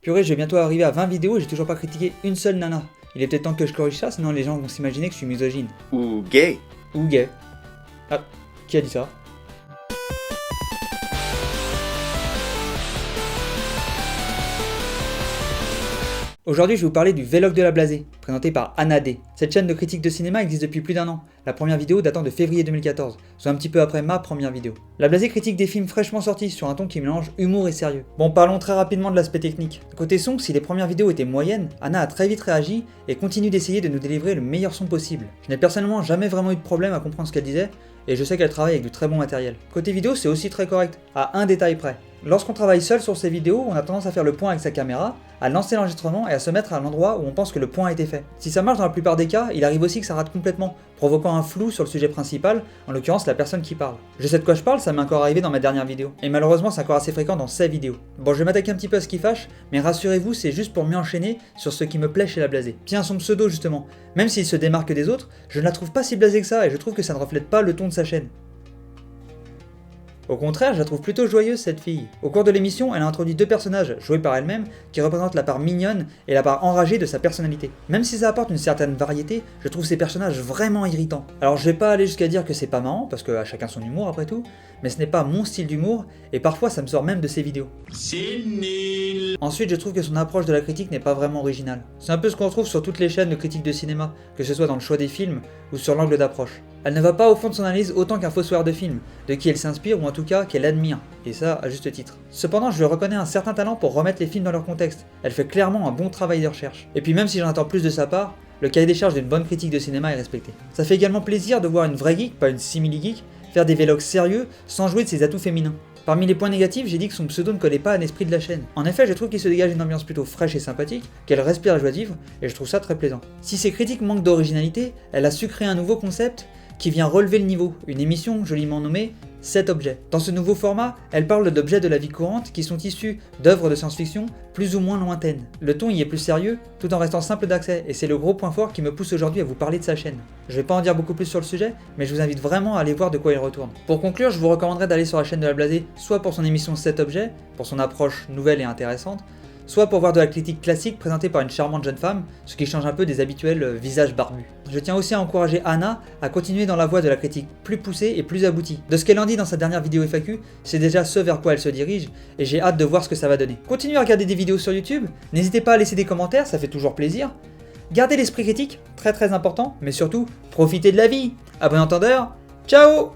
Purée, je vais bientôt arriver à 20 vidéos et j'ai toujours pas critiqué une seule nana. Il est peut-être temps que je corrige ça, sinon les gens vont s'imaginer que je suis misogyne. Ou gay. Ou gay. Ah, qui a dit ça? Aujourd'hui, je vais vous parler du Vlog de la Blasée, présenté par Anna D. Cette chaîne de critique de cinéma existe depuis plus d'un an, la première vidéo datant de février 2014, soit un petit peu après ma première vidéo. La Blasée critique des films fraîchement sortis sur un ton qui mélange humour et sérieux. Bon, parlons très rapidement de l'aspect technique. Côté son, si les premières vidéos étaient moyennes, Anna a très vite réagi et continue d'essayer de nous délivrer le meilleur son possible. Je n'ai personnellement jamais vraiment eu de problème à comprendre ce qu'elle disait, et je sais qu'elle travaille avec du très bon matériel. Côté vidéo, c'est aussi très correct, à un détail près. Lorsqu'on travaille seul sur ces vidéos, on a tendance à faire le point avec sa caméra, à lancer l'enregistrement et à se mettre à l'endroit où on pense que le point a été fait. Si ça marche dans la plupart des cas, il arrive aussi que ça rate complètement, provoquant un flou sur le sujet principal, en l'occurrence la personne qui parle. Je sais de quoi je parle, ça m'est encore arrivé dans ma dernière vidéo. Et malheureusement c'est encore assez fréquent dans ces vidéos. Bon, je vais m'attaquer un petit peu à ce qui fâche, mais rassurez-vous, c'est juste pour mieux enchaîner sur ce qui me plaît chez la Blasée. Tiens, son pseudo justement, même s'il se démarque des autres, je ne la trouve pas si blasée que ça et je trouve que ça ne reflète pas le ton de sa chaîne. Au contraire, je la trouve plutôt joyeuse cette fille. Au cours de l'émission, elle a introduit deux personnages, joués par elle-même, qui représentent la part mignonne et la part enragée de sa personnalité. Même si ça apporte une certaine variété, je trouve ces personnages vraiment irritants. Alors je vais pas aller jusqu'à dire que c'est pas marrant, parce qu'à chacun son humour après tout, mais ce n'est pas mon style d'humour, et parfois ça me sort même de ses vidéos. C'est nul. Ensuite, je trouve que son approche de la critique n'est pas vraiment originale. C'est un peu ce qu'on retrouve sur toutes les chaînes de critique de cinéma, que ce soit dans le choix des films ou sur l'angle d'approche. Elle ne va pas au fond de son analyse autant qu'un fossoyeur de film, de qui elle s'inspire ou en tout cas qu'elle admire, et ça à juste titre. Cependant, je lui reconnais un certain talent pour remettre les films dans leur contexte. Elle fait clairement un bon travail de recherche. Et puis même si j'en attends plus de sa part, le cahier des charges d'une bonne critique de cinéma est respecté. Ça fait également plaisir de voir une vraie geek, pas une simili-geek, faire des vlogs sérieux sans jouer de ses atouts féminins. Parmi les points négatifs, j'ai dit que son pseudo ne collait pas à l'esprit de la chaîne. En effet, je trouve qu'il se dégage une ambiance plutôt fraîche et sympathique, qu'elle respire la joie de vivre, et je trouve ça très plaisant. Si ses critiques manquent d'originalité, elle a su créer un nouveau concept qui vient relever le niveau, une émission joliment nommée 7 objets. Dans ce nouveau format, elle parle d'objets de la vie courante qui sont issus d'œuvres de science-fiction plus ou moins lointaines. Le ton y est plus sérieux, tout en restant simple d'accès, et c'est le gros point fort qui me pousse aujourd'hui à vous parler de sa chaîne. Je vais pas en dire beaucoup plus sur le sujet, mais je vous invite vraiment à aller voir de quoi il retourne. Pour conclure, je vous recommanderais d'aller sur la chaîne de la Blasée, soit pour son émission 7 objets, pour son approche nouvelle et intéressante, soit pour voir de la critique classique présentée par une charmante jeune femme, ce qui change un peu des habituels visages barbus. Je tiens aussi à encourager Anna à continuer dans la voie de la critique plus poussée et plus aboutie. De ce qu'elle en dit dans sa dernière vidéo FAQ, c'est déjà ce vers quoi elle se dirige, et j'ai hâte de voir ce que ça va donner. Continuez à regarder des vidéos sur YouTube, n'hésitez pas à laisser des commentaires, ça fait toujours plaisir. Gardez l'esprit critique, très important, mais surtout, profitez de la vie. À bon entendeur, ciao!